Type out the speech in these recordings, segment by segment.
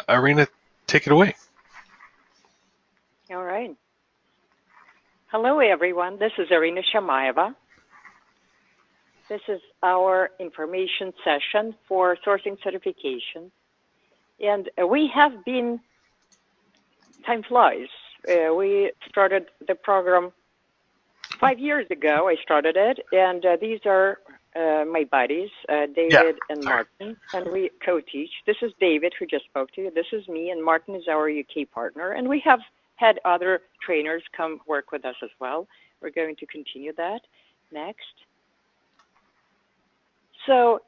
Irina, take it away. All right. Hello, everyone. This is Irina Shamaeva. This is our information session for sourcing certification. And we have been, time flies. We started the program 5 years ago. I started it, and these are my buddies, David and Martin, and we co-teach. This is David, who just spoke to you. This is me, and Martin is our UK partner, and we have had other trainers come work with us as well. We're going to continue that. Next. So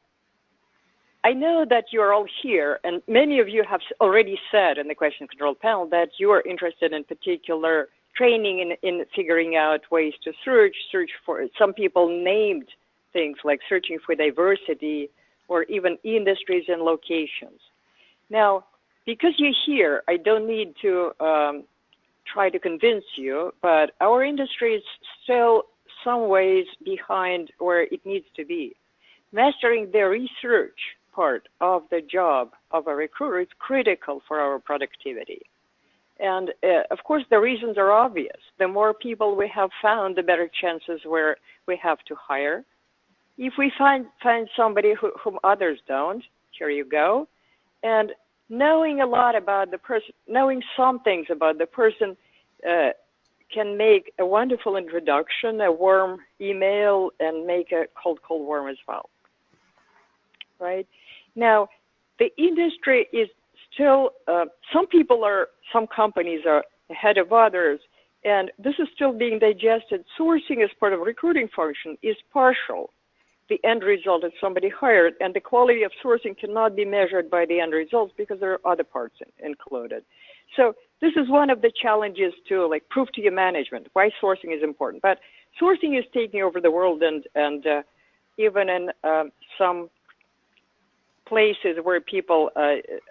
I know that you're all here, and many of you have already said in the question control panel that you are interested in particular training in figuring out ways to search for, some people named things like searching for diversity or even industries and locations. Now, because you're here, I don't need to try to convince you, but our industry is still some ways behind where it needs to be. Mastering the research part of the job of a recruiter is critical for our productivity. And of course, the reasons are obvious. The more people we have found, the better chances where we have to hire. If we find somebody whom others don't, here you go. And knowing a lot about the person, knowing some things about the person can make a wonderful introduction, a warm email, and make a cold warm as well. Right? Now, the industry is still, some companies are ahead of others, and this is still being digested. Sourcing as part of recruiting function is partial. The end result is somebody hired, and the quality of sourcing cannot be measured by the end results because there are other parts included. So this is one of the challenges to prove to your management why sourcing is important. But sourcing is taking over the world, and even in some places where people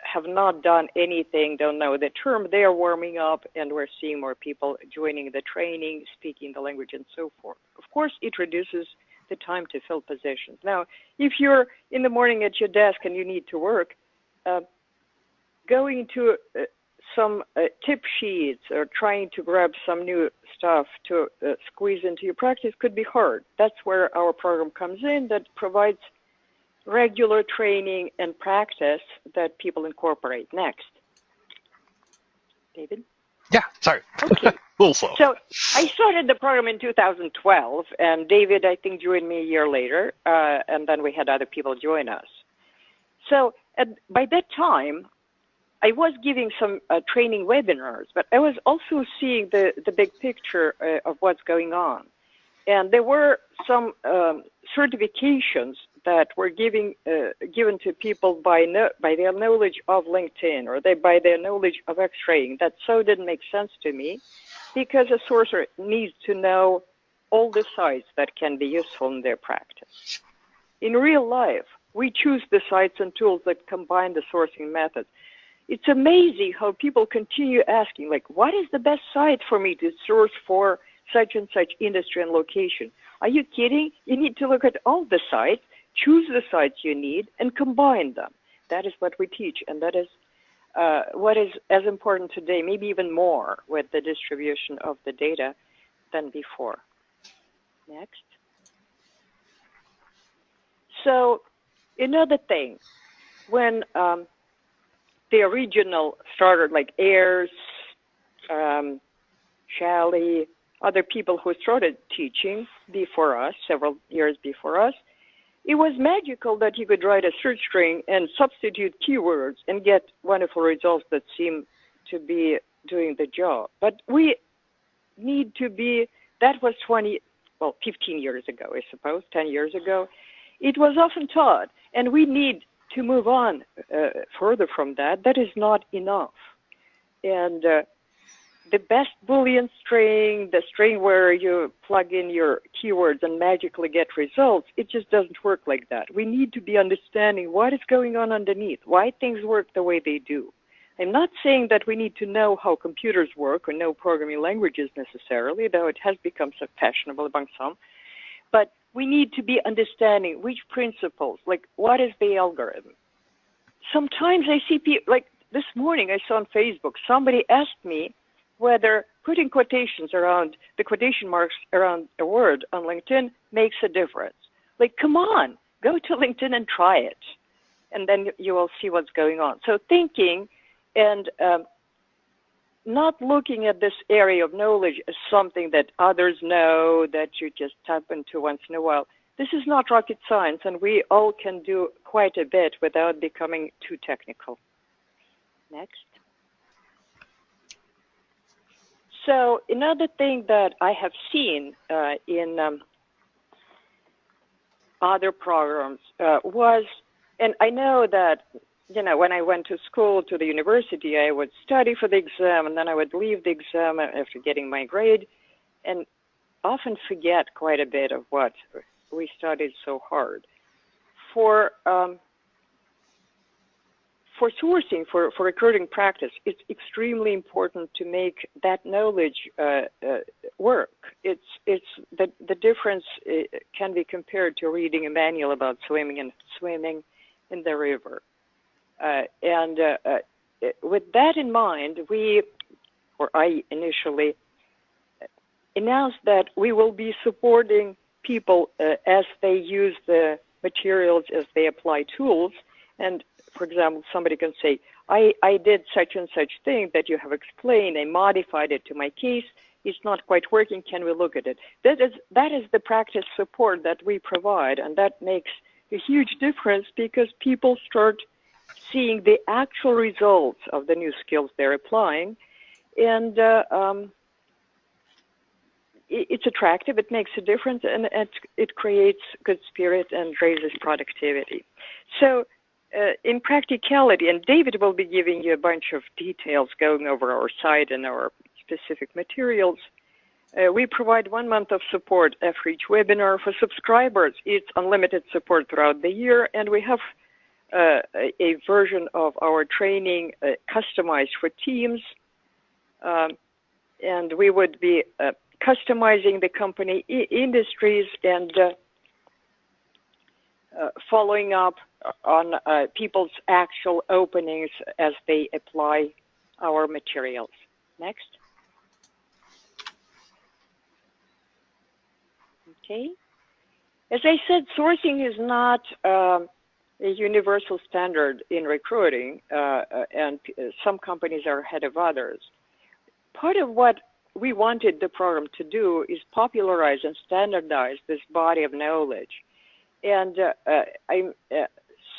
have not done anything, don't know the term, they are warming up, and we're seeing more people joining the training, speaking the language, and so forth. Of course, it reduces the time to fill positions. Now, if you're in the morning at your desk and you need to work, going to some tip sheets or trying to grab some new stuff to squeeze into your practice could be hard. That's where our program comes in, that provides regular training and practice that people incorporate. Next. David? Yeah, sorry. Okay. A little slow. So I started the program in 2012, and David, I think, joined me a year later, and then we had other people join us. So by that time, I was giving some training webinars, but I was also seeing the big picture of what's going on. And there were some certifications that were given to people by their knowledge of LinkedIn or by their knowledge of X-raying. That so didn't make sense to me, because a sourcer needs to know all the sites that can be useful in their practice. In real life, we choose the sites and tools that combine the sourcing methods. It's amazing how people continue asking, what is the best site for me to source for such and such industry and location? Are you kidding? You need to look at all the sites, choose the sites you need, and combine them. That is what we teach, and that is what is as important today, maybe even more with the distribution of the data than before. Next. So another thing, when the original started, like Ayers, Shalley, other people who started teaching before us, several years before us, it was magical that you could write a search string and substitute keywords and get wonderful results that seem to be doing the job. But we need to be, that was 15 years ago, I suppose, 10 years ago. It was often taught, and we need to move on further from that. That is not enough. And the best Boolean string, the string where you plug in your keywords and magically get results, it just doesn't work like that. We need to be understanding what is going on underneath, why things work the way they do. I'm not saying that we need to know how computers work or know programming languages necessarily, though it has become so fashionable among some. But we need to be understanding which principles, like what is the algorithm. Sometimes I see people, like this morning I saw on Facebook, somebody asked me whether putting quotations around, the quotation marks around a word on LinkedIn makes a difference. Like, come on, go to LinkedIn and try it. And then you will see what's going on. So thinking and not looking at this area of knowledge as something that others know, that you just tap into once in a while. This is not rocket science, and we all can do quite a bit without becoming too technical. Next. So another thing that I have seen in other programs was, and I know that, you know, when I went to school, to the university, I would study for the exam, and then I would leave the exam after getting my grade, and often forget quite a bit of what we studied so hard. For sourcing, for recruiting practice, it's extremely important to make that knowledge work. It's the difference can be compared to reading a manual about swimming in the river. With that in mind, I initially announced that we will be supporting people as they use the materials, as they apply tools. And for example, somebody can say, I did such and such thing that you have explained, I modified it to my case, it's not quite working, can we look at it? That is the practice support that we provide, and that makes a huge difference because people start seeing the actual results of the new skills they're applying, and it's attractive, it makes a difference, and it creates good spirit and raises productivity. So in practicality, and David will be giving you a bunch of details going over our site and our specific materials, we provide 1 month of support after each webinar. For subscribers, it's unlimited support throughout the year, and we have a version of our training customized for teams, and we would be customizing the company industries and following up on people's actual openings as they apply our materials. Next. Okay. As I said, sourcing is not a universal standard in recruiting, and some companies are ahead of others. Part of what we wanted the program to do is popularize and standardize this body of knowledge. And I'm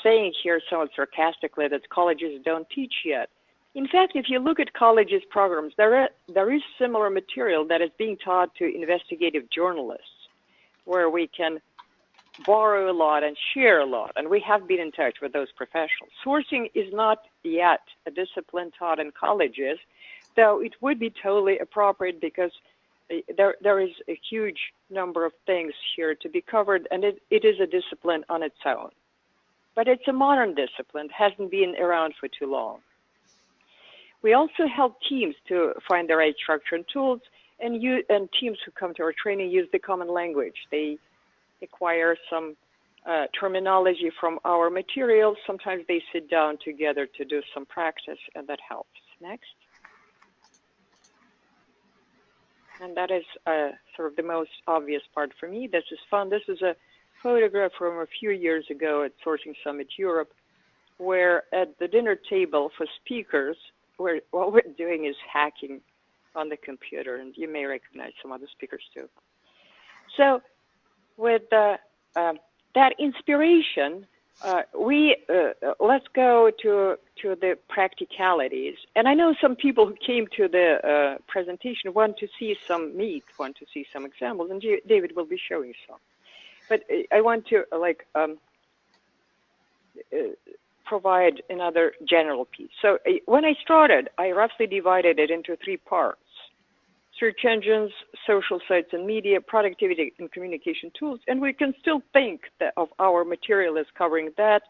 saying here somewhat sarcastically that colleges don't teach yet. In fact, if you look at colleges' programs, there is similar material that is being taught to investigative journalists, where we can borrow a lot and share a lot, and we have been in touch with those professionals. Sourcing is not yet a discipline taught in colleges, though it would be totally appropriate because there is a huge number of things here to be covered, and it is a discipline on its own. But it's a modern discipline, hasn't been around for too long. We also help teams to find the right structure and tools, and teams who come to our training use the common language. They acquire some terminology from our materials. Sometimes they sit down together to do some practice, and that helps. Next. And that is sort of the most obvious part for me. This is fun. This is a photograph from a few years ago at Sourcing Summit Europe, where at the dinner table for speakers, what we're doing is hacking on the computer, and you may recognize some other speakers too. So with that inspiration, let's go to the practicalities. And I know some people who came to the presentation want to see some meat, want to see some examples, and David will be showing some. But I want to provide another general piece. So when I started, I roughly divided it into 3 parts: search engines, social sites and media, productivity and communication tools. And we can still think of our material as covering that,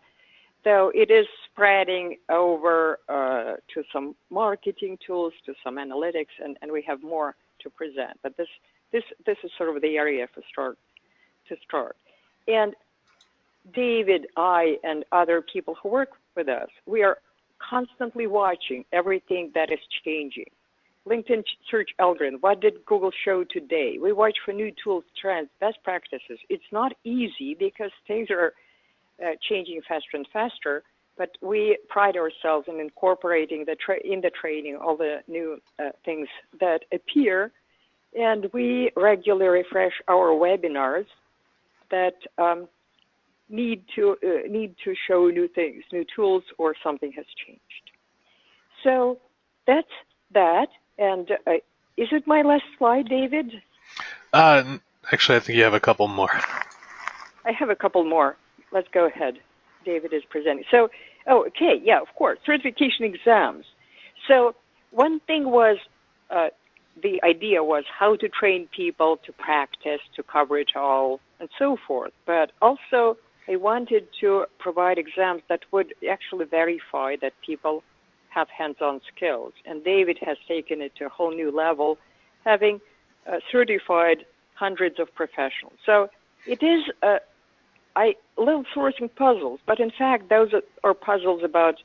though it is spreading over to some marketing tools, to some analytics, and we have more to present. But this is sort of the area to start. And David, I, and other people who work with us, we are constantly watching everything that is changing. LinkedIn search algorithm, what did Google show today? We watch for new tools, trends, best practices. It's not easy because things are changing faster and faster, but we pride ourselves in incorporating in the training all the new things that appear, and we regularly refresh our webinars that need to show new things, new tools, or something has changed. So that's that. And is it my last slide, David? Actually, I think you have a couple more. I have a couple more. Let's go ahead. David is presenting. So, okay, yeah, of course, certification exams. So one thing was, the idea was how to train people to practice, to cover it all, and so forth. But also, I wanted to provide exams that would actually verify that people have hands-on skills. And David has taken it to a whole new level, having certified hundreds of professionals. So it is little sourcing puzzles, but in fact, those are puzzles about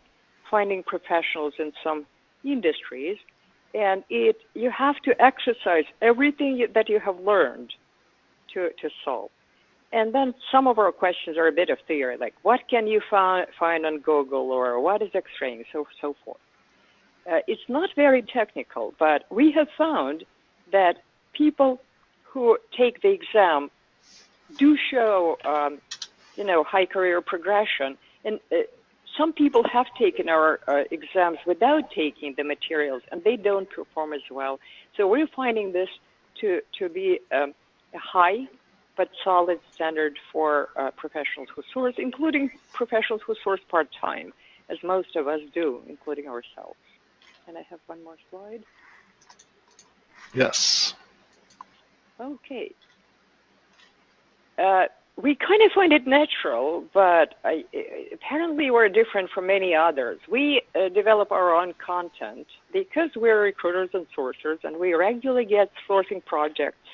finding professionals in some industries. And you have to exercise everything that you have learned to solve. And then some of our questions are a bit of theory, like what can you find on Google, or what is X-raying, so forth. It's not very technical, but we have found that people who take the exam do show, high career progression. And some people have taken our exams without taking the materials, and they don't perform as well. So we're finding this to be a high but solid standard for professionals who source, including professionals who source part-time, as most of us do, including ourselves. And I have one more slide. Yes. Okay. We kind of find it natural, but apparently we're different from many others. We develop our own content because we're recruiters and sourcers, and we regularly get sourcing projects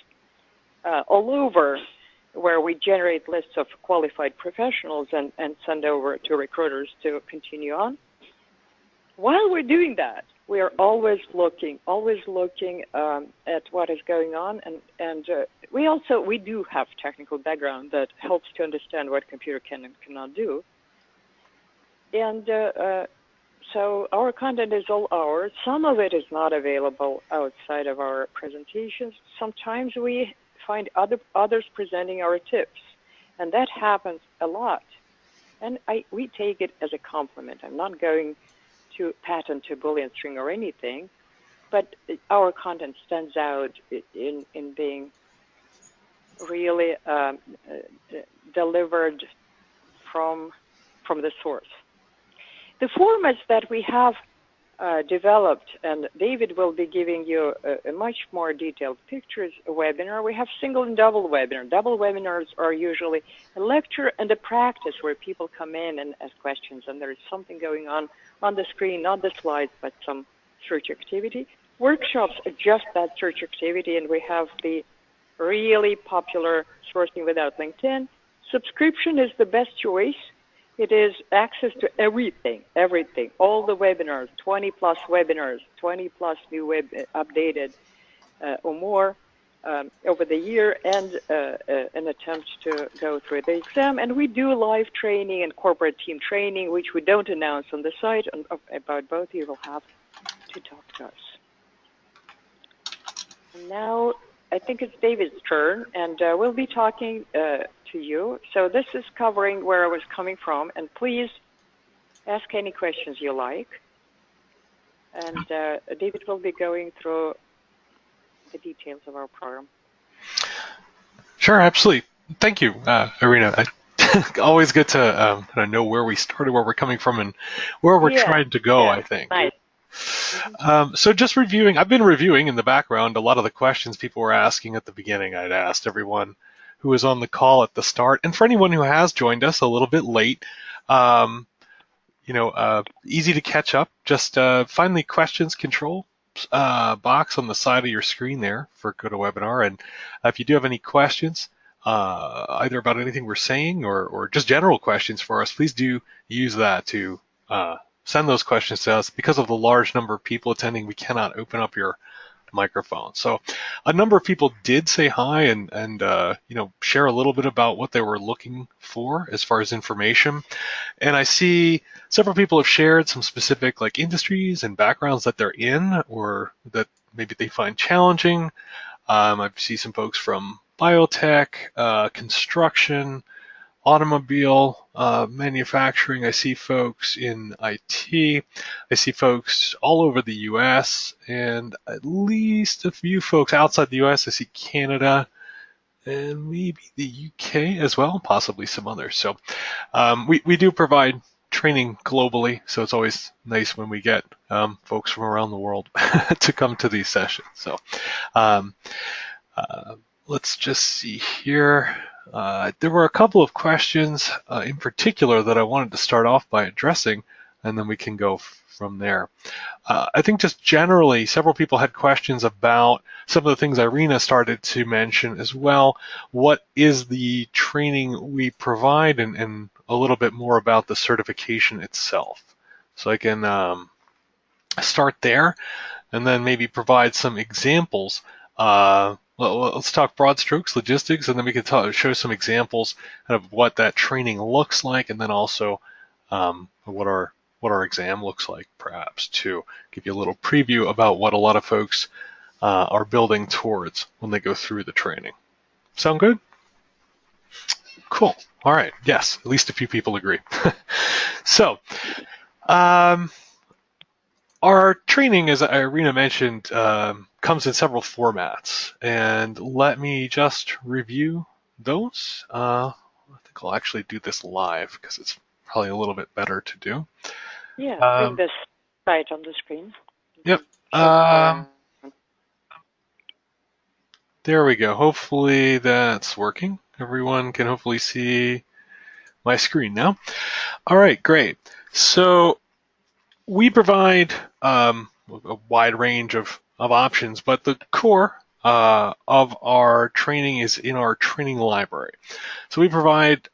all over where we generate lists of qualified professionals and send over to recruiters to continue on. While we're doing that, we are always looking at what is going on, and we do have technical background that helps to understand what computer can and cannot do. And so our content is all ours. Some of it is not available outside of our presentations. Sometimes we find others presenting our tips, and that happens a lot. And we take it as a compliment. I'm not going to patent a Boolean string or anything, but our content stands out in being really delivered from the source. The formats that we have developed, and David will be giving you a much more detailed pictures webinar. We have single and double webinar. Double webinars are usually a lecture and a practice where people come in and ask questions, and there is something going on the screen, not the slides, but some search activity. Workshops are just that search activity, and we have the really popular Sourcing Without LinkedIn. Subscription is the best choice. It is access to everything, all the webinars, 20 plus webinars, 20 plus new updated or more over the year, and an attempt to go through the exam. And we do live training and corporate team training, which we don't announce on the site. And about both, you will have to talk to us. And now I think it's David's turn, and we'll be talking to you. So this is covering where I was coming from, and please ask any questions you like. And David will be going through the details of our program. Sure, absolutely. Thank you, Irina. Always good to know where we started, where we're coming from, and where we're trying to go, I think. Nice. So just reviewing, I've been reviewing in the background a lot of the questions people were asking at the beginning. I'd asked everyone who was on the call at the start, and for anyone who has joined us a little bit late, easy to catch up. Just find the questions control box on the side of your screen there for GoToWebinar, and if you do have any questions, either about anything we're saying or just general questions for us, please do use that to send those questions to us. Because of the large number of people attending, we cannot open up your microphone. So a number of people did say hi and share a little bit about what they were looking for as far as information. And I see several people have shared some specific like industries and backgrounds that they're in or that maybe they find challenging. I see some folks from biotech, construction, automobile manufacturing. I see folks in IT. I see folks all over the U.S. and at least a few folks outside the U.S. I see Canada and maybe the U.K. as well, possibly some others. So we do provide training globally, so it's always nice when we get folks from around the world to come to these sessions. So um, let's just see here. There were a couple of questions in particular that I wanted to start off by addressing, and then we can go from there. I think just generally, several people had questions about some of the things Irina started to mention as well. What is the training we provide, and a little bit more about the certification itself. So I can start there, and then maybe provide some examples. Let's talk broad strokes, logistics, and then we can show some examples of what that training looks like, and then also what our exam looks like, perhaps, to give you a little preview about what a lot of folks are building towards when they go through the training. Sound good? Cool. All right. Yes, at least a few people agree. So, our training, as Irina mentioned, comes in several formats, and let me just review those. I think I'll actually do this live because it's probably a little bit better to do. Yeah, bring this site on the screen. Yep. There we go. Hopefully that's working. Everyone can hopefully see my screen now. All right, great. So we provide a wide range of options, but the core of our training is in our training library. So we provide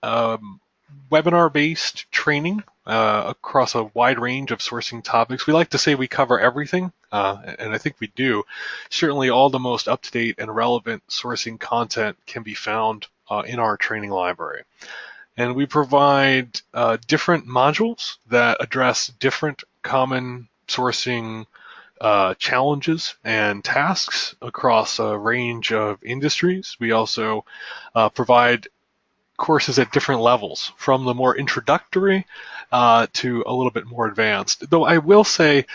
webinar-based training across a wide range of sourcing topics. We like to say we cover everything, and I think we do. Certainly all the most up-to-date and relevant sourcing content can be found in our training library. And we provide different modules that address different common sourcing challenges and tasks across a range of industries. We also provide courses at different levels, from the more introductory to a little bit more advanced. Though I will say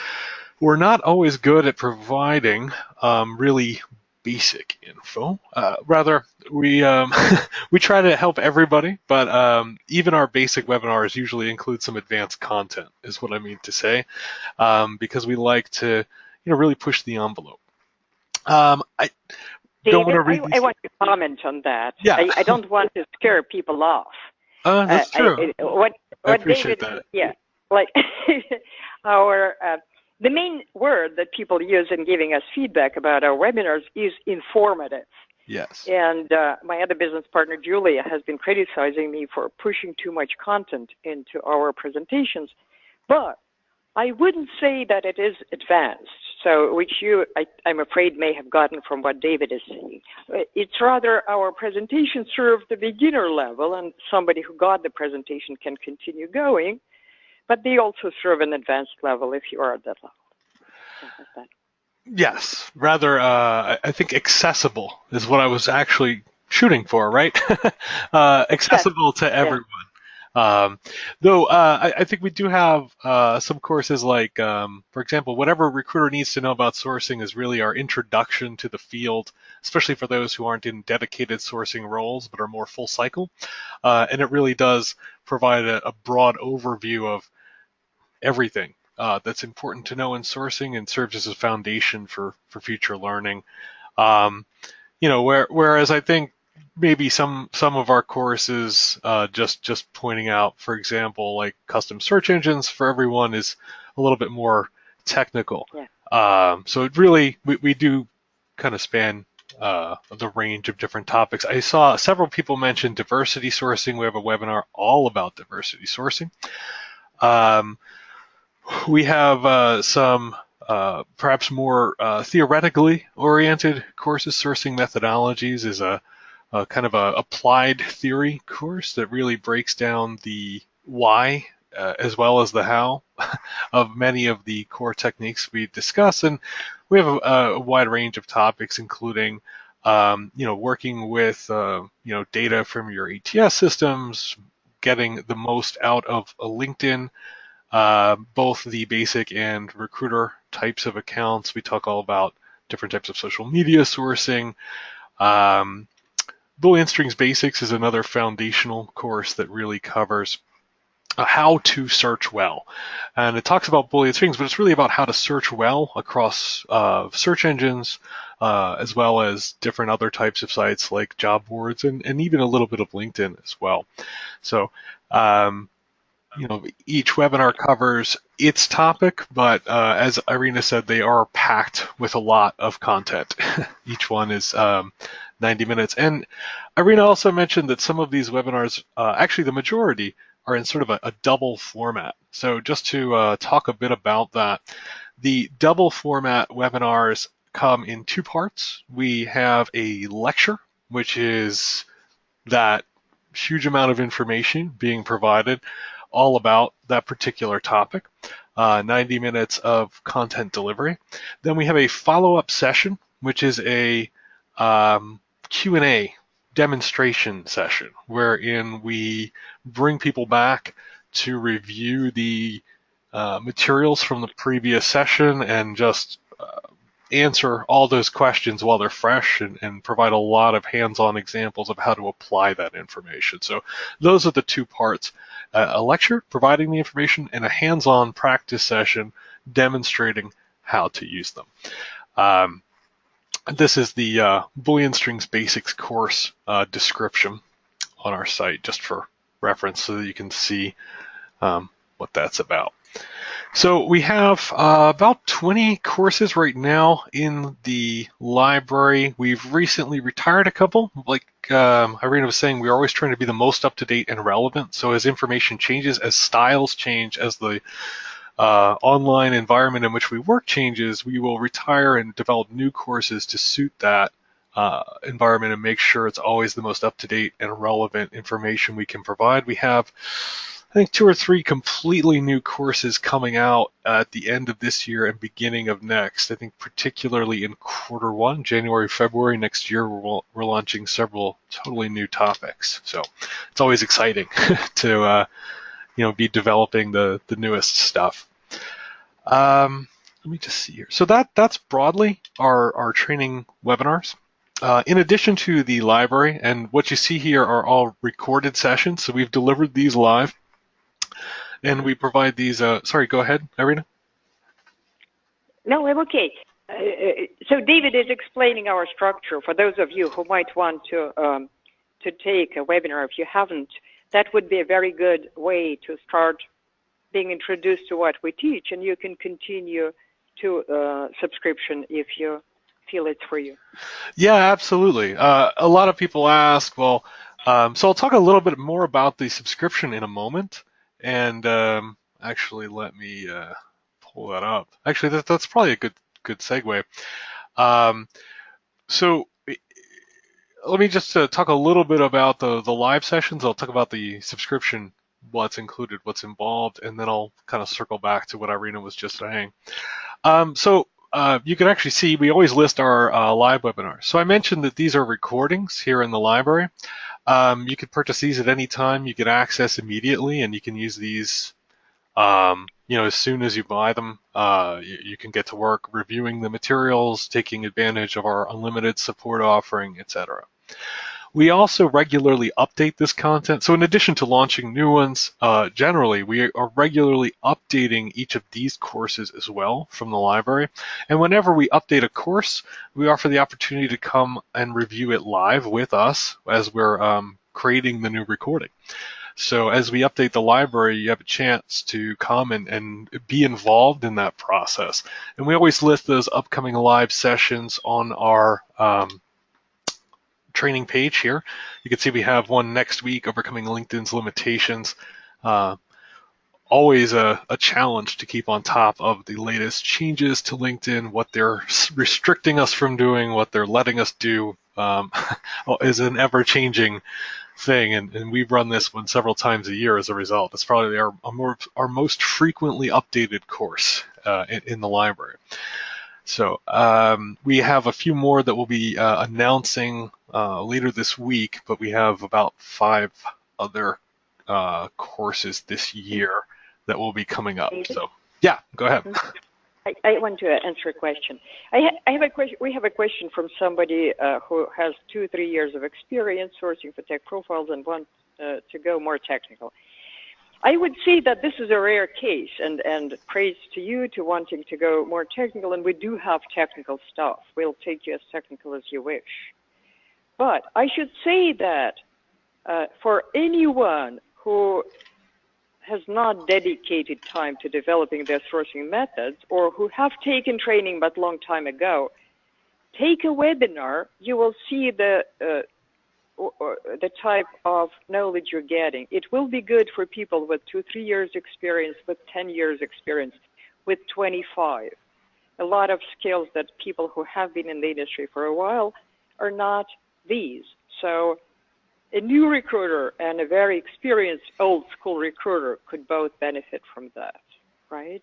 we're not always good at providing really basic info. Rather, we we try to help everybody, but even our basic webinars usually include some advanced content, is what I mean to say, because we like to really push the envelope. I David, don't want to read these. I want to comment on that. Yeah. I don't want to scare people off. That's true. What appreciate David, that. Yeah, like the main word that people use in giving us feedback about our webinars is informative. Yes. And my other business partner, Julia, has been criticizing me for pushing too much content into our presentations. But I wouldn't say that it is advanced, so which I'm afraid may have gotten from what David is saying. It's rather our presentation served the beginner level, and somebody who got the presentation can continue going, but they also serve an advanced level if you are at that level. Yes, rather, I think accessible is what I was actually shooting for, right? Accessible to everyone. Though I think we do have some courses like, for example, whatever recruiter needs to know about sourcing is really our introduction to the field, especially for those who aren't in dedicated sourcing roles but are more full cycle. And it really does provide a broad overview of everything that's important to know in sourcing and serves as a foundation for future learning. Whereas I think maybe some of our courses, just pointing out, for example, like custom search engines for everyone is a little bit more technical. Yeah. So it really, we do kind of span the range of different topics. I saw several people mention diversity sourcing. We have a webinar all about diversity sourcing. We have some perhaps more theoretically oriented courses. Sourcing methodologies is a kind of a applied theory course that really breaks down the why as well as the how of many of the core techniques we discuss. And we have a wide range of topics, including working with data from your ATS systems, getting the most out of a LinkedIn, both the basic and recruiter types of accounts. We talk all about different types of social media sourcing. Um, Boolean Strings Basics is another foundational course that really covers how to search well. And it talks about Boolean strings, but it's really about how to search well across search engines, as well as different other types of sites like job boards and even a little bit of LinkedIn as well. So um, each webinar covers its topic, but as Irina said, they are packed with a lot of content. Each one is 90 minutes. And Irina also mentioned that some of these webinars, actually the majority, are in sort of a double format. So just to talk a bit about that, the double format webinars come in two parts. We have a lecture, which is that huge amount of information being provided all about that particular topic, 90 minutes of content delivery. Then we have a follow-up session, which is a Q&A demonstration session, wherein we bring people back to review the materials from the previous session and just answer all those questions while they're fresh and provide a lot of hands-on examples of how to apply that information. So those are the two parts, a lecture providing the information and a hands-on practice session demonstrating how to use them. This is the Boolean Strings Basics course description on our site, just for reference so that you can see what that's about. So we have about 20 courses right now in the library. We've recently retired a couple. Like Irina was saying, we're always trying to be the most up-to-date and relevant. So as information changes, as styles change, as the online environment in which we work changes, we will retire and develop new courses to suit that environment and make sure it's always the most up-to-date and relevant information we can provide. We have, I think, 2 or 3 completely new courses coming out at the end of this year and beginning of next. I think particularly in Q1, January, February next year, we're launching several totally new topics. So it's always exciting to be developing the newest stuff. Let me just see here. So that's broadly our training webinars. In addition to the library, and what you see here are all recorded sessions. So we've delivered these live, and we provide these. Sorry, go ahead, Irina. No, I'm okay. So David is explaining our structure for those of you who might want to take a webinar. If you haven't, that would be a very good way to start being introduced to what we teach, and you can continue to subscription if you feel it's for you. Yeah, absolutely. A lot of people ask, well, so I'll talk a little bit more about the subscription in a moment, and actually let me pull that up. Actually, that's probably a good segue. So let me just talk a little bit about the live sessions. I'll talk about the subscription, what's included, what's involved, and then I'll kind of circle back to what Irina was just saying. So you can actually see we always list our live webinars. So I mentioned that these are recordings here in the library. You can purchase these at any time. You get access immediately, and you can use these as soon as you buy them. You can get to work reviewing the materials, taking advantage of our unlimited support offering, etc. We also regularly update this content. So in addition to launching new ones, generally, we are regularly updating each of these courses as well from the library. And whenever we update a course, we offer the opportunity to come and review it live with us as we're creating the new recording. So as we update the library, you have a chance to come and be involved in that process. And we always list those upcoming live sessions on our training page here. You can see we have one next week, Overcoming LinkedIn's Limitations. always a challenge to keep on top of the latest changes to LinkedIn, what they're restricting us from doing, what they're letting us do, is an ever-changing thing, and we run this one several times a year as a result. It's probably our most frequently updated course in the library. So we have a few more that we'll be announcing later this week, but we have about 5 other courses this year that will be coming up. So yeah, go ahead. I want to answer a question. I have a question. We have a question from somebody who has 2-3 years of experience sourcing for tech profiles and wants to go more technical. I would say that this is a rare case, and praise to you to wanting to go more technical, and we do have technical stuff. We'll take you as technical as you wish. But I should say that for anyone who has not dedicated time to developing their sourcing methods, or who have taken training but long time ago, take a webinar. You will see the type of knowledge you're getting. It will be good for people with 2-3 years experience, with 10 years experience, with 25. A lot of skills that people who have been in the industry for a while are not these. So a new recruiter and a very experienced old school recruiter could both benefit from that, right?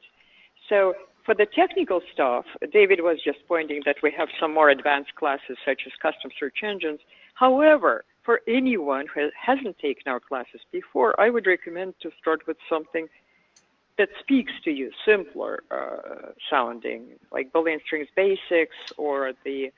So for the technical stuff, David was just pointing that we have some more advanced classes such as custom search engines. However, for anyone who hasn't taken our classes before, I would recommend to start with something that speaks to you, simpler sounding, like Boolean strings basics or the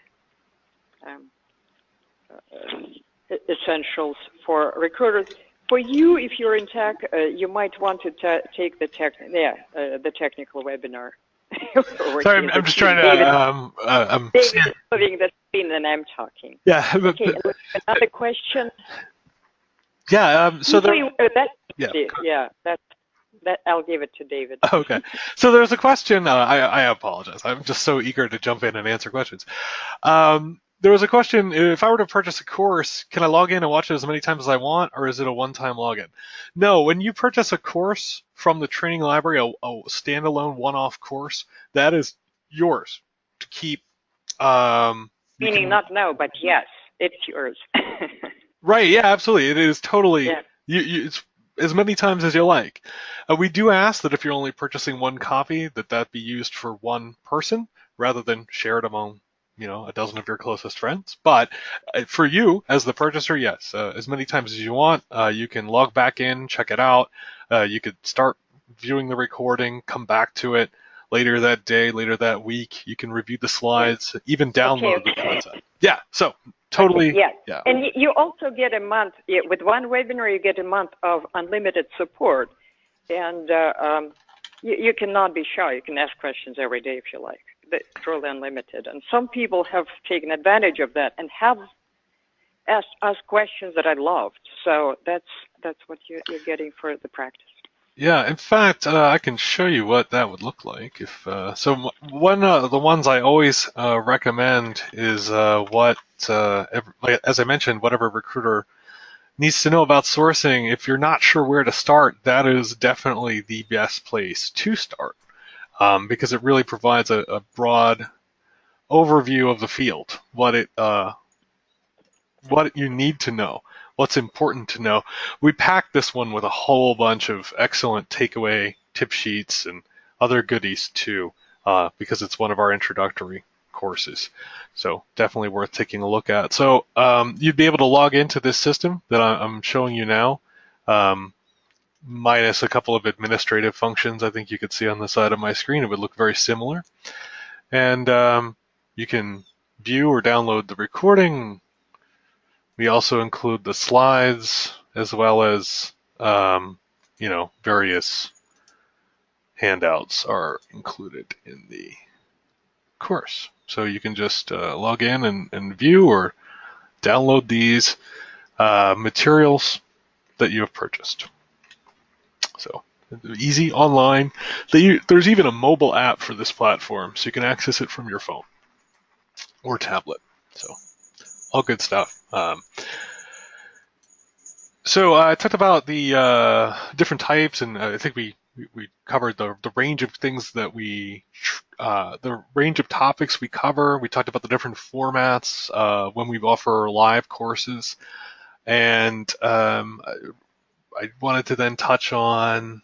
essentials for recruiters. For you, if you're in tech, you might want to take the technical webinar. Sorry, I'm just trying to. David is moving the screen and I'm talking. Yeah. Okay. Another question. Yeah. So there. That I'll give it to David. Okay. So there's a question. I apologize. I'm just so eager to jump in and answer questions. There was a question, if I were to purchase a course, can I log in and watch it as many times as I want, or is it a one-time login? No, when you purchase a course from the training library, a standalone one-off course, that is yours to keep. Meaning not no, but yes, it's yours. Right, yeah, absolutely. It is totally, yeah. It's as many times as you like. We do ask that if you're only purchasing one copy, that be used for one person rather than shared among a dozen of your closest friends. But for you, as the purchaser, yes, as many times as you want. You can log back in, check it out. You could start viewing the recording, come back to it later that day, later that week. You can review the slides, even download the content. Yeah, so totally. Okay, yeah. And you also get a month, with one webinar, you get a month of unlimited support. And you cannot be shy. You can ask questions every day if you like. It's truly unlimited. And some people have taken advantage of that and have asked questions that I loved. So that's what you're getting for the practice. Yeah, in fact, I can show you what that would look like. So one of the ones I always recommend is as I mentioned, whatever recruiter needs to know about sourcing. If you're not sure where to start, that is definitely the best place to start. Because it really provides a broad overview of the field, what you need to know, what's important to know. We packed this one with a whole bunch of excellent takeaway tip sheets and other goodies too, because it's one of our introductory courses. So definitely worth taking a look at. So you'd be able to log into this system that I'm showing you now. Minus a couple of administrative functions I think you could see on the side of my screen. It would look very similar. And you can view or download the recording. We also include the slides as well as, various handouts are included in the course. So you can just log in and view or download these materials that you have purchased. So easy, online. There's even a mobile app for this platform, so you can access it from your phone or tablet. So all good stuff. So I talked about the different types, and I think we we covered the range of things that the range of topics we cover. We talked about the different formats when we offer live courses, and I wanted to then touch on.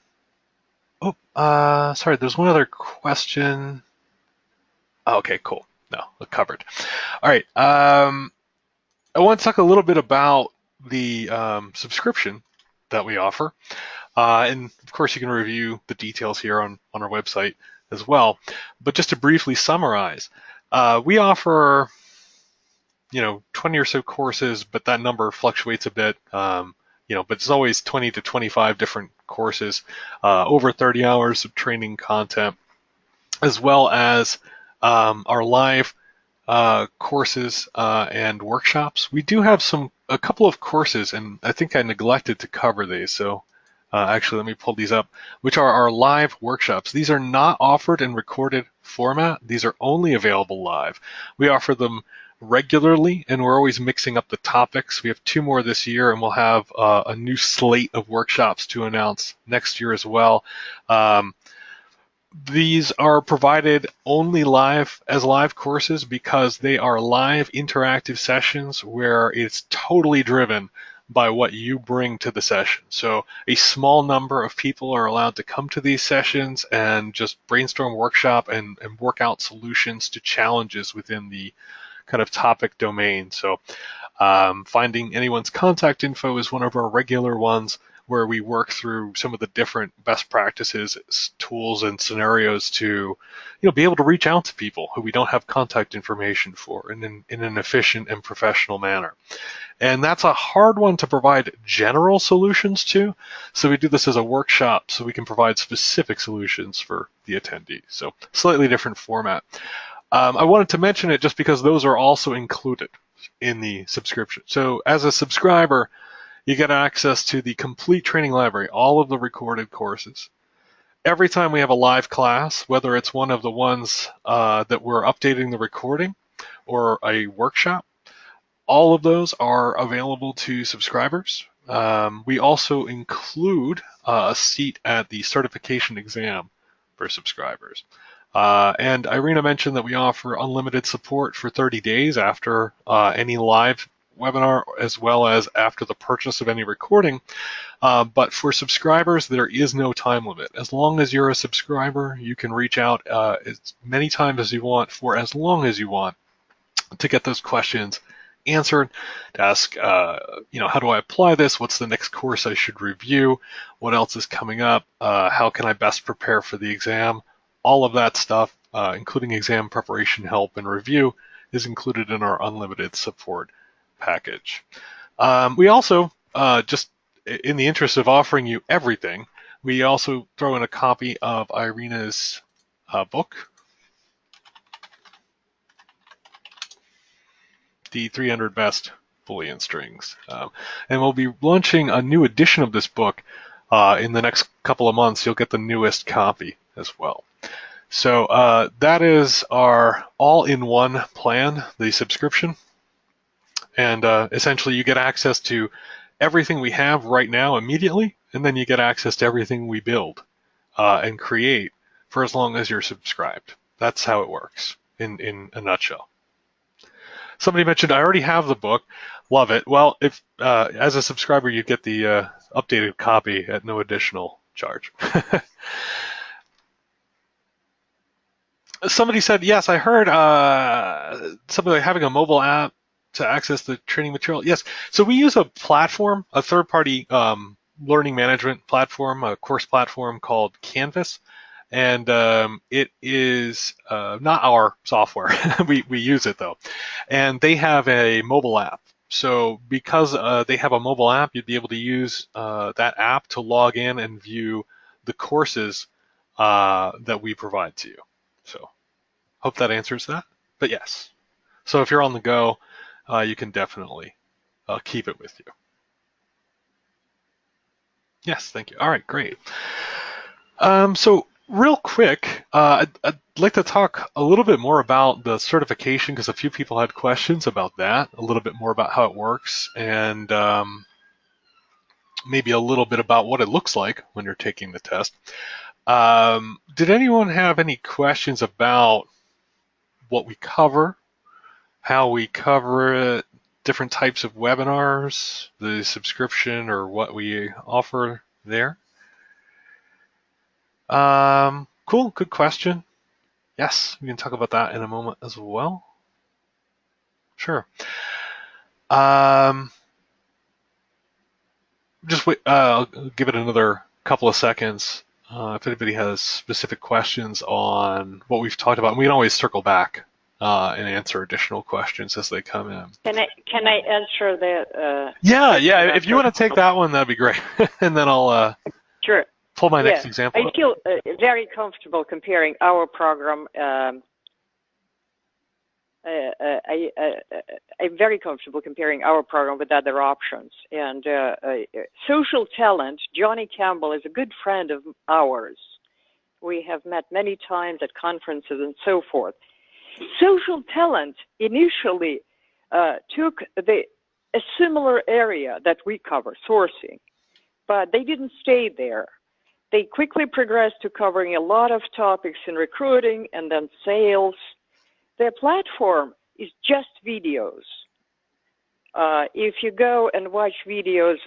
Oh, sorry. There's one other question. Oh, okay, cool. No, covered. All right. I want to talk a little bit about the subscription that we offer. And of course, you can review the details here on our website as well. But just to briefly summarize, we offer 20 or so courses, but that number fluctuates a bit. But it's always 20 to 25 different courses, over 30 hours of training content, as well as our live courses and workshops. We do have a couple of courses, and I think I neglected to cover these. So actually, let me pull these up, which are our live workshops. These are not offered in recorded format. These are only available live. We offer them regularly, and we're always mixing up the topics. We have 2 more this year, and we'll have a new slate of workshops to announce next year as well. These are provided only as live courses because they are live interactive sessions where it's totally driven by what you bring to the session. So a small number of people are allowed to come to these sessions and just brainstorm, workshop, and work out solutions to challenges within the kind of topic domain. So finding anyone's contact info is one of our regular ones, where we work through some of the different best practices, tools, and scenarios to, be able to reach out to people who we don't have contact information for in an efficient and professional manner. And that's a hard one to provide general solutions to. So we do this as a workshop so we can provide specific solutions for the attendees. So slightly different format. I wanted to mention it just because those are also included in the subscription. So as a subscriber, you get access to the complete training library, all of the recorded courses. Every time we have a live class, whether it's one of the ones that we're updating the recording or a workshop, all of those are available to subscribers. We also include a seat at the certification exam for subscribers. And Irina mentioned that we offer unlimited support for 30 days after any live webinar, as well as after the purchase of any recording. But for subscribers, there is no time limit. As long as you're a subscriber, you can reach out as many times as you want for as long as you want to get those questions answered, to ask, how do I apply this? What's the next course I should review? What else is coming up? How can I best prepare for the exam? All of that stuff, including exam preparation help and review, is included in our unlimited support package. We also, just in the interest of offering you everything, we also throw in a copy of Irina's book, The 300 Best Boolean Strings. And we'll be launching a new edition of this book in the next couple of months. You'll get the newest copy as well. So that is our all-in-one plan, the subscription. And essentially you get access to everything we have right now immediately, and then you get access to everything we build and create for as long as you're subscribed. That's how it works in a nutshell. Somebody mentioned, I already have the book. Love it. Well, if as a subscriber, you get the updated copy at no additional charge. Somebody said, yes, I heard something like having a mobile app to access the training material. Yes. So we use a platform, a third-party learning management platform, a course platform called Canvas. And it is not our software. we use it, though. And they have a mobile app. So because they have a mobile app, you'd be able to use that app to log in and view the courses that we provide to you. So hope that answers that. But yes. So if you're on the go, you can definitely keep it with you. Yes, thank you. All right, great. So real quick, I'd like to talk a little bit more about the certification because a few people had questions about that, a little bit more about how it works. And maybe a little bit about what it looks like when you're taking the test. Did anyone have any questions about what we cover, how we cover it, different types of webinars, the subscription, or what we offer there? Cool, good question. Yes, we can talk about that in a moment as well. Sure. Um, just wait. I'll give it another couple of seconds. If anybody has specific questions on what we've talked about, and we can always circle back and answer additional questions as they come in. Can I answer that? Yeah. If you want to take that one, that'd be great. And then I'll Sure. pull my next example. I feel very comfortable comparing our program. I'm very comfortable comparing our program with other options. And social talent, Johnny Campbell is a good friend of ours. We have met many times at conferences and so forth. Social talent initially took a similar area that we cover, sourcing, but they didn't stay there. They quickly progressed to covering a lot of topics in recruiting and then sales. Their platform is just videos. If you go and watch videos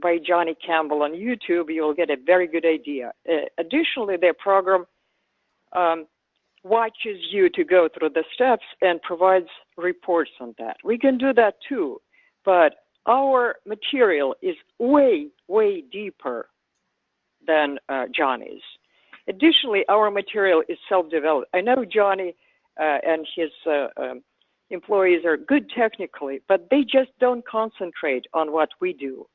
by Johnny Campbell on YouTube, you'll get a very good idea. Additionally, their program watches you to go through the steps and provides reports on that. We can do that too, but our material is way, way deeper than Johnny's. Additionally, our material is self-developed. I know Johnny and his employees are good technically, but they just don't concentrate on what we do.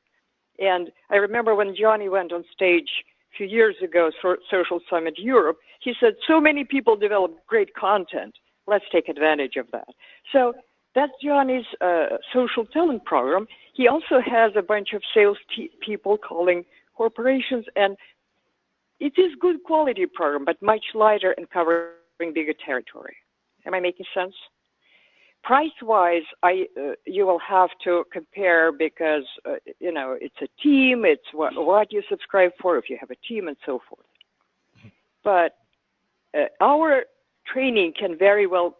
And I remember when Johnny went on stage a few years ago, Social Summit Europe, he said, so many people develop great content. Let's take advantage of that. So that's Johnny's social talent program. He also has a bunch of sales people calling corporations, and it is good quality program, but much lighter and covering bigger territory. Am I making sense? Price-wise, you will have to compare because it's a team. It's what you subscribe for if you have a team and so forth. But our training can very well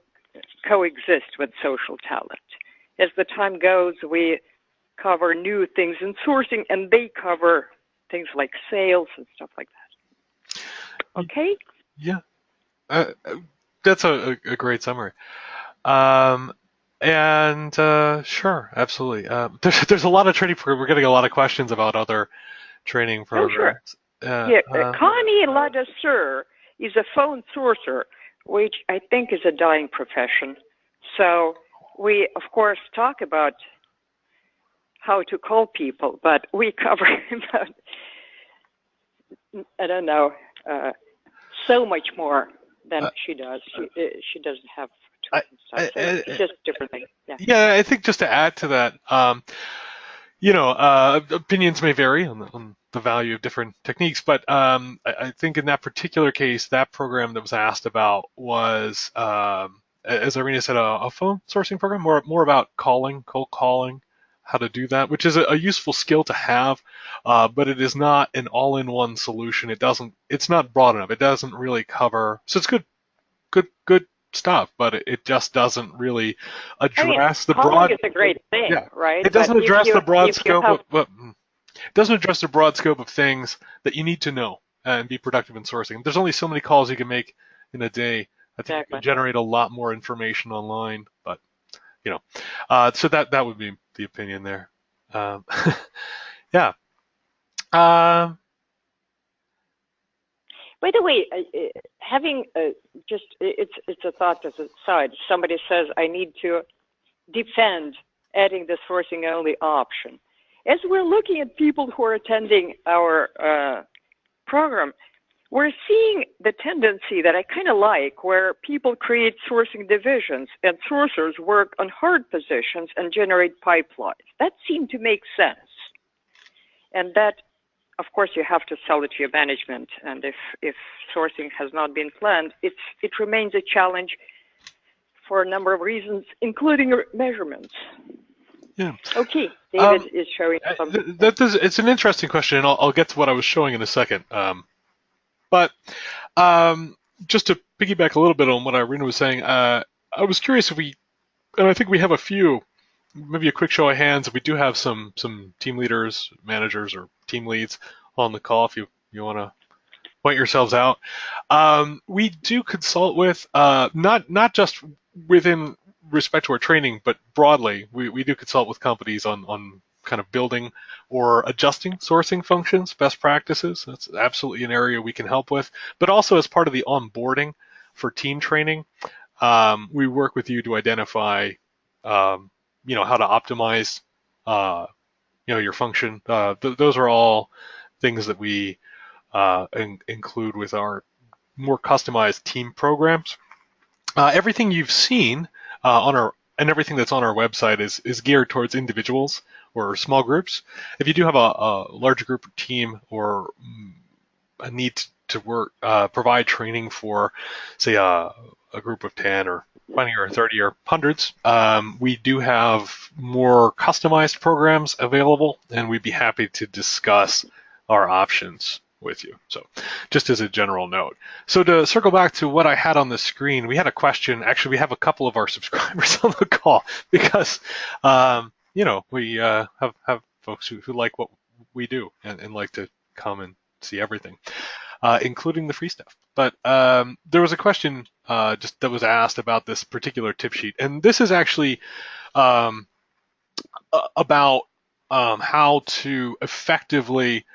coexist with social talent. As the time goes, we cover new things in sourcing, and they cover things like sales and stuff like that. Okay? Yeah. That's a great summary. Sure, absolutely. There's a lot of training programs. We're getting a lot of questions about other training programs. Sure. Connie Ladesseur is a phone sourcer, which I think is a dying profession. So we, of course, talk about how to call people, but we cover about, I don't know, so much more than she does. She doesn't have tools and stuff. So it's just a different thing. Yeah, I think just to add to that, opinions may vary on the value of different techniques, but I think in that particular case, that program that was asked about was, as Irina said, a phone sourcing program, more about cold calling, how to do that, which is a useful skill to have, but it is not an all-in-one solution. It's not broad enough. It doesn't really cover. So it's good stuff, but it just doesn't really address the broad. It's a great thing, right? It doesn't address the broad scope of. It doesn't address the broad scope of things that you need to know and be productive in sourcing. There's only so many calls you can make in a day. I think you can generate a lot more information online, but so that would be the opinion there. Yeah. By the way, having it's a thought as a side. Somebody says I need to defend adding the sourcing only option. As we're looking at people who are attending our program, we're seeing the tendency that I kind of like, where people create sourcing divisions and sourcers work on hard positions and generate pipelines. That seemed to make sense. And that, of course, you have to sell it to your management. And if sourcing has not been planned, it remains a challenge for a number of reasons, including measurements. Yeah. Okay, David Um, is showing some. Yeah. that does, it's an interesting question, and I'll get to what I was showing in a second. But um, just to piggyback a little bit on what Irina was saying, I was curious if we, and I think we have a few, maybe a quick show of hands, if we do have some team leaders, managers, or team leads on the call, if you want to point yourselves out. We do consult with not just within respect to our training, but broadly, we do consult with companies on kind of building or adjusting sourcing functions, best practices. That's absolutely an area we can help with. But also as part of the onboarding for team training, we work with you to identify, how to optimize, your function. Those are all things that we include with our more customized team programs. Everything you've seen on our and everything that's on our website is geared towards individuals or small groups. If you do have a larger group or team or a need to work provide training for, say, a group of 10 or 20 or 30 or hundreds, we do have more customized programs available, and we'd be happy to discuss our options with you. So just as a general note. So to circle back to what I had on the screen, we had a question. Actually, we have a couple of our subscribers on the call because, we have folks who like what we do and like to come and see everything, including the free stuff. But there was a question just that was asked about this particular tip sheet, and this is actually um, about how to effectively,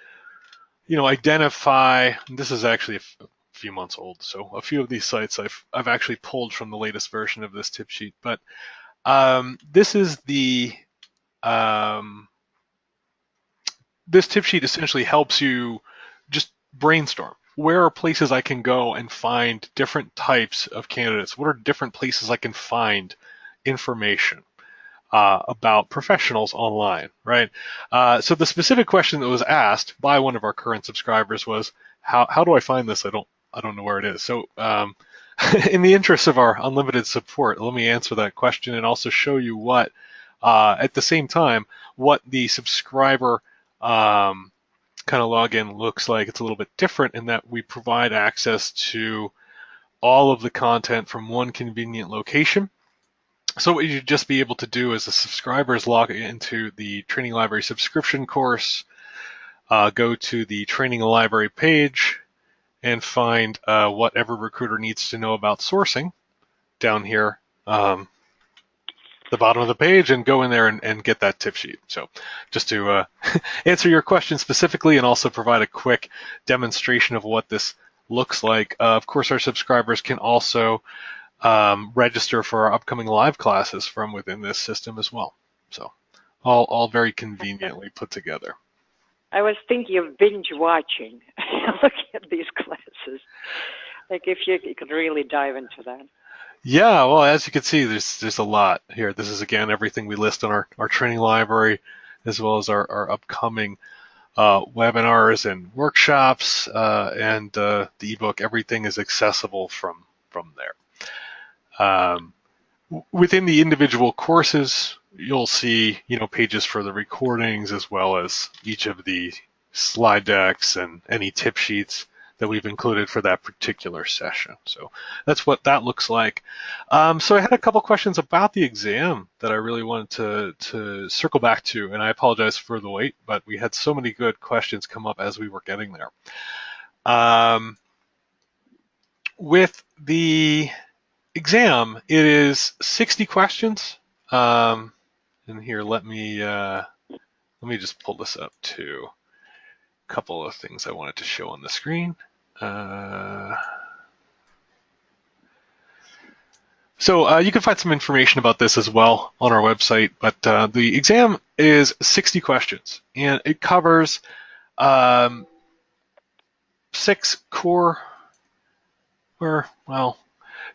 identify. This is actually a few months old, so a few of these sites I've actually pulled from the latest version of this tip sheet. But this is the this tip sheet essentially helps you just brainstorm. Where are places I can go and find different types of candidates? What are different places I can find information about professionals online, right? So the specific question that was asked by one of our current subscribers was, how do I find this? I don't know where it is. So in the interest of our unlimited support, let me answer that question and also show you what, at the same time, what the subscriber kind of login looks like. It's a little bit different in that we provide access to all of the content from one convenient location. So what you'd just be able to do as a subscriber is log into the Training Library subscription course, go to the Training Library page, and find what every recruiter needs to know about sourcing down here, the bottom of the page, and go in there and get that tip sheet. So just to answer your question specifically and also provide a quick demonstration of what this looks like. Of course, our subscribers can also register for our upcoming live classes from within this system as well. So all very conveniently put together. I was thinking of binge watching, looking at these classes. Like if you could really dive into that. Yeah, well, as you can see, there's a lot here. This is, again, everything we list on our training library, as well as our upcoming webinars and workshops, and the ebook. Everything is accessible from there. Within the individual courses, you'll see, pages for the recordings, as well as each of the slide decks and any tip sheets that we've included for that particular session. So that's what that looks like. So I had a couple questions about the exam that I really wanted to circle back to, and I apologize for the wait, but we had so many good questions come up as we were getting there. With the exam, it is 60 questions. And here, let me just pull this up too. Couple of things I wanted to show on the screen. So you can find some information about this as well on our website, but the exam is 60 questions, and it covers 6 core, or, well,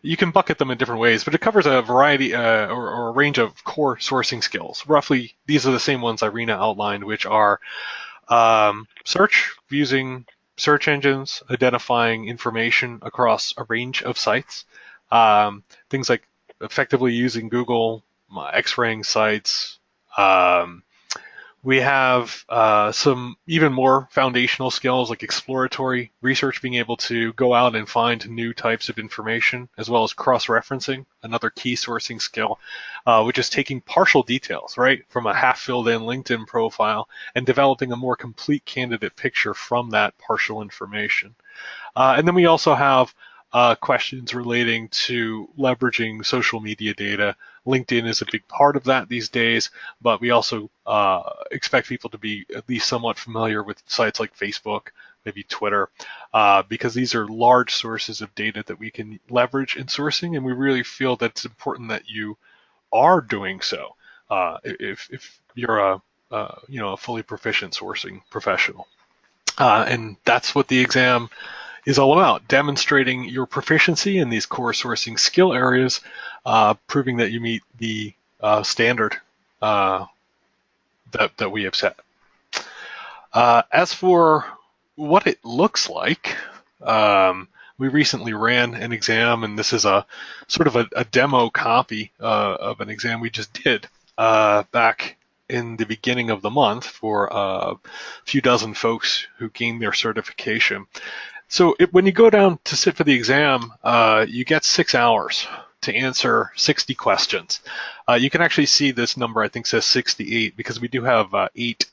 you can bucket them in different ways, but it covers a variety or a range of core sourcing skills. Roughly, these are the same ones Irina outlined, which are search, using search engines, identifying information across a range of sites, things like effectively using Google, X-raying sites, We have some even more foundational skills like exploratory research, being able to go out and find new types of information, as well as cross-referencing, another key sourcing skill, which is taking partial details, right, from a half-filled-in LinkedIn profile and developing a more complete candidate picture from that partial information. And then we also have questions relating to leveraging social media data. LinkedIn is a big part of that these days, but we also expect people to be at least somewhat familiar with sites like Facebook, maybe Twitter, because these are large sources of data that we can leverage in sourcing, and we really feel that it's important that you are doing so if you're a fully proficient sourcing professional. And that's what the exam is all about, demonstrating your proficiency in these core sourcing skill areas, proving that you meet the standard that we have set. As for what it looks like, we recently ran an exam, and this is a sort of a demo copy of an exam we just did back in the beginning of the month for a few dozen folks who gained their certification. So when you go down to sit for the exam, you get 6 hours to answer 60 questions. You can actually see this number, I think, says 68 because we do have 8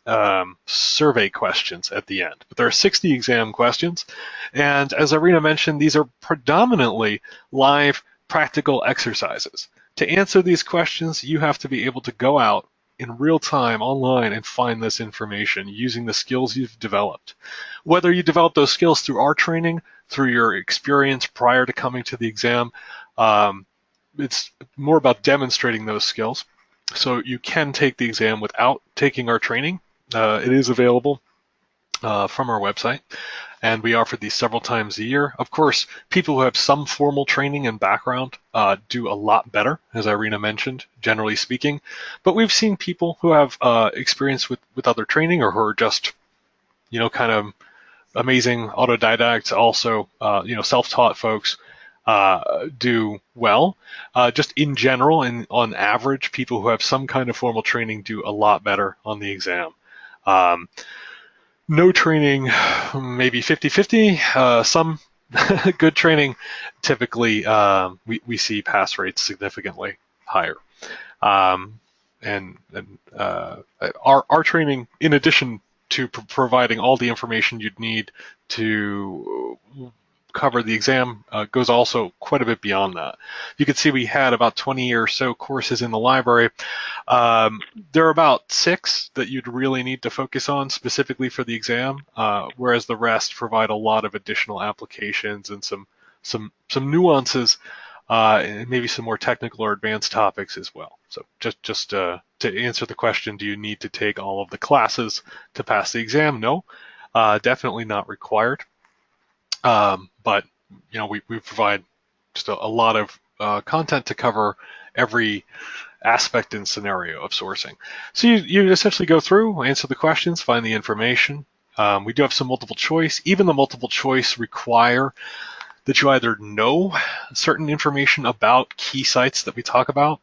survey questions at the end. But there are 60 exam questions. And as Irina mentioned, these are predominantly live practical exercises. To answer these questions, you have to be able to go out in real time online and find this information using the skills you've developed. Whether you develop those skills through our training, through your experience prior to coming to the exam, it's more about demonstrating those skills. So you can take the exam without taking our training. It is available from our website, and we offer these several times a year. Of course, people who have some formal training and background do a lot better, as Irina mentioned, generally speaking. But we've seen people who have experience with other training or who are just, kind of amazing autodidacts, also, self-taught folks do well. Just in general and on average, people who have some kind of formal training do a lot better on the exam. No training, maybe 50-50. Some good training, typically we see pass rates significantly higher. Our training, in addition to providing all the information you'd need to cover the exam, goes also quite a bit beyond that. You can see we had about 20 or so courses in the library. There are about 6 that you'd really need to focus on specifically for the exam, whereas the rest provide a lot of additional applications and some nuances, and maybe some more technical or advanced topics as well. So just to answer the question, do you need to take all of the classes to pass the exam? No, definitely not required. But we provide just a lot of content to cover every aspect and scenario of sourcing. So you essentially go through, answer the questions, find the information. We do have some multiple choice. Even the multiple choice require that you either know certain information about key sites that we talk about,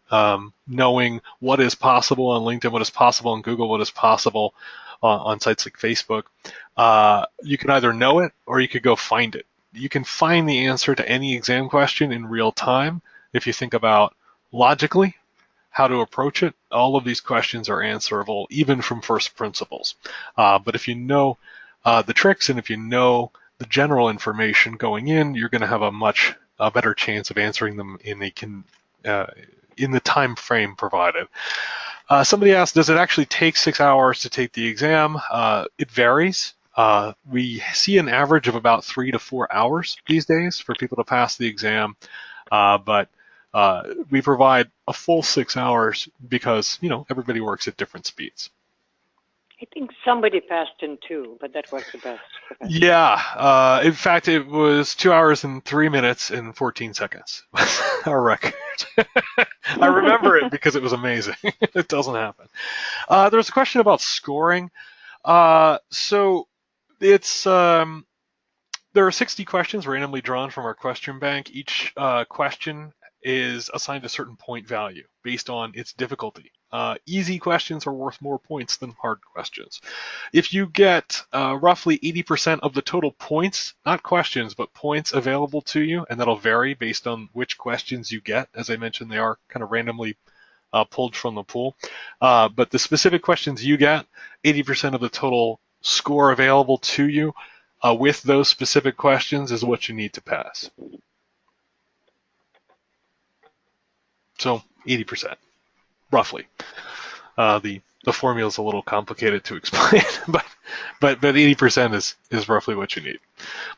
knowing what is possible on LinkedIn, what is possible on Google, what is possible on sites like Facebook. You can either know it or you could go find it. You can find the answer to any exam question in real time. If you think about logically how to approach it, all of these questions are answerable even from first principles. But if you know the tricks and if you know the general information going in, you're going to have a better chance of answering them in the time frame provided. Somebody asked, does it actually take 6 hours to take the exam? It varies. We see an average of about 3 to 4 hours these days for people to pass the exam, but we provide a full 6 hours because everybody works at different speeds. I think somebody passed in 2, but that was the best. Yeah. In fact, it was 2 hours and 3 minutes and 14 seconds. Our record. I remember it because it was amazing. It doesn't happen. There was a question about scoring. So it's there are 60 questions randomly drawn from our question bank. Each question is assigned a certain point value based on its difficulty. Easy questions are worth more points than hard questions. If you get roughly 80% of the total points, not questions, but points available to you, and that'll vary based on which questions you get. As I mentioned, they are kind of randomly pulled from the pool. But the specific questions you get, 80% of the total score available to you with those specific questions is what you need to pass. So 80%, roughly. The formula is a little complicated to explain, but 80% is roughly what you need.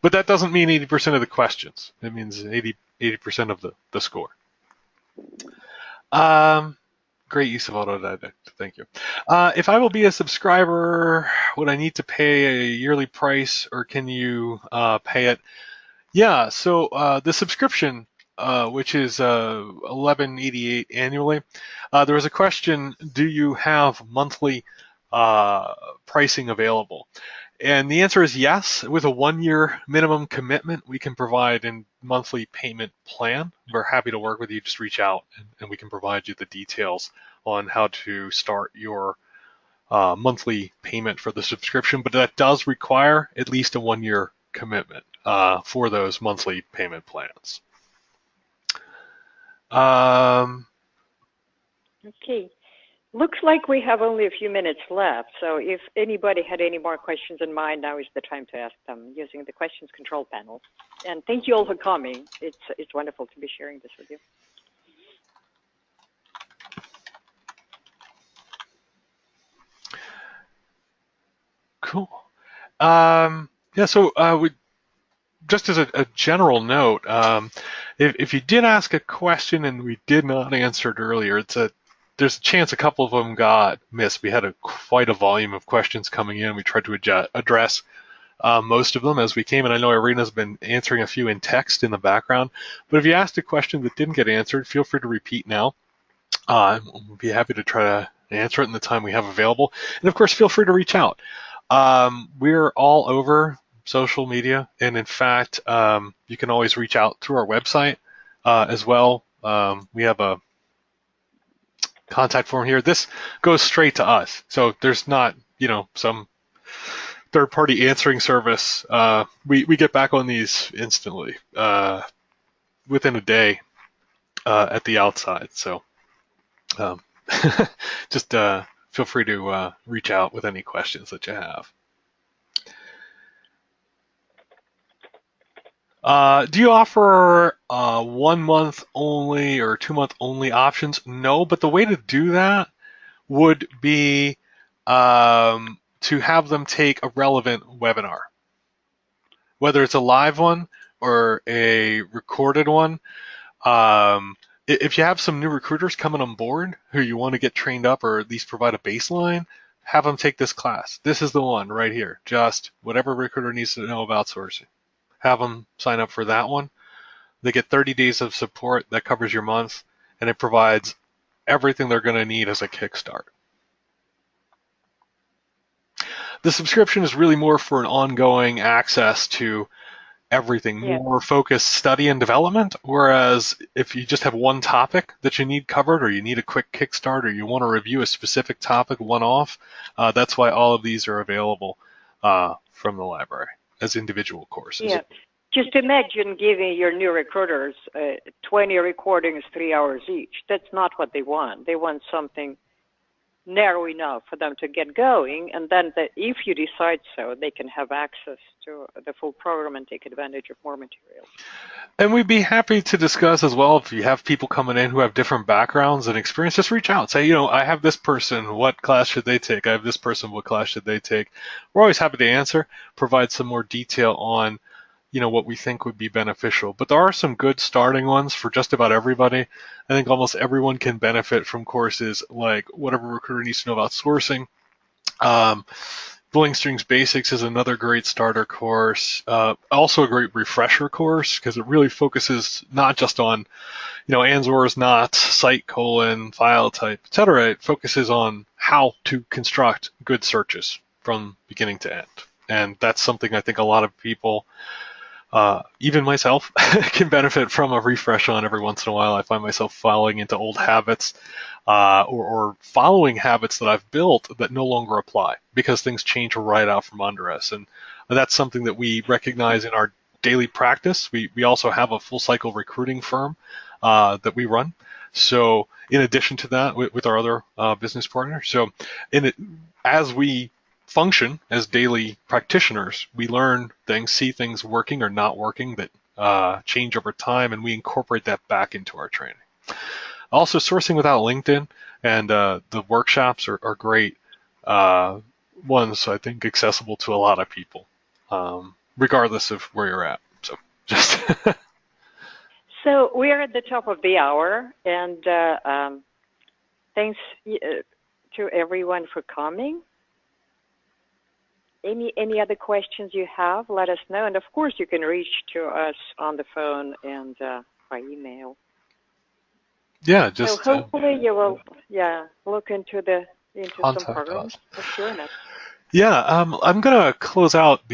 But that doesn't mean 80% of the questions. It means 80% of the score. Great use of autodidact. Thank you. If I will be a subscriber, would I need to pay a yearly price, or can you pay it? Yeah. So the subscription, which is $11.88 annually, there was a question: do you have monthly pricing available? And the answer is yes. With a 1-year minimum commitment, we can provide a monthly payment plan. We're happy to work with you. Just reach out and we can provide you the details on how to start your monthly payment for the subscription. But that does require at least a 1-year commitment for those monthly payment plans. Okay. Looks like we have only a few minutes left, so if anybody had any more questions in mind, now is the time to ask them using the questions control panel. And thank you all for coming. It's wonderful to be sharing this with you. Cool. Yeah, so just as a general note, if you did ask a question and we did not answer it earlier, there's a chance a couple of them got missed. We had quite a volume of questions coming in. We tried to address most of them as we came, and I know Irina's been answering a few in text in the background. But if you asked a question that didn't get answered, feel free to repeat now. We'll be happy to try to answer it in the time we have available. And of course, feel free to reach out. We're all over social media, and in fact, you can always reach out through our website as well. We have a contact form here. This goes straight to us, so there's not, some third-party answering service. We get back on these instantly, within a day at the outside. So just feel free to reach out with any questions that you have. Do you offer 1 month only or 2 month only options? No, but the way to do that would be to have them take a relevant webinar, whether it's a live one or a recorded one. If you have some new recruiters coming on board who you want to get trained up or at least provide a baseline, have them take this class. This is the one right here. Just whatever recruiter needs to know about sourcing. Have them sign up for that one. They get 30 days of support that covers your month, and it provides everything they're going to need as a kickstart. The subscription is really more for an ongoing access to everything, more focused study and development, whereas if you just have one topic that you need covered, or you need a quick kickstart, or you want to review a specific topic one-off, that's why all of these are available from the library as individual courses. Yeah. Just imagine giving your new recruiters 20 recordings, 3 hours each. That's not what they want. They want something narrow enough for them to get going, and then if you decide so, they can have access to the full program and take advantage of more materials. And we'd be happy to discuss as well, if you have people coming in who have different backgrounds and experience, just reach out. Say, I have this person, what class should they take? I have this person, what class should they take? We're always happy to answer, provide some more detail on what we think would be beneficial. But there are some good starting ones for just about everybody. I think almost everyone can benefit from courses like Whatever Recruiter Needs to Know About Sourcing. Billing Strings Basics is another great starter course. Also a great refresher course, because it really focuses not just on, ANSWERs, knots, site colon, file type, etc. It focuses on how to construct good searches from beginning to end. And that's something I think a lot of people even myself can benefit from a refresh on every once in a while. I find myself falling into old habits, or following habits that I've built that no longer apply because things change right out from under us. And that's something that we recognize in our daily practice. We also have a full cycle recruiting firm that we run. So in addition to that, with our other business partners, so as we function as daily practitioners, we learn things, see things working or not working that change over time, and we incorporate that back into our training. Also, sourcing without LinkedIn and the workshops are great ones, I think, accessible to a lot of people, regardless of where you're at. So just So we're at the top of the hour, and thanks to everyone for coming. Any other questions you have, let us know. And of course, you can reach to us on the phone and by email. yeah, So just hopefully you will, look into some contact programs us. of join us. Yeah, I'm gonna close out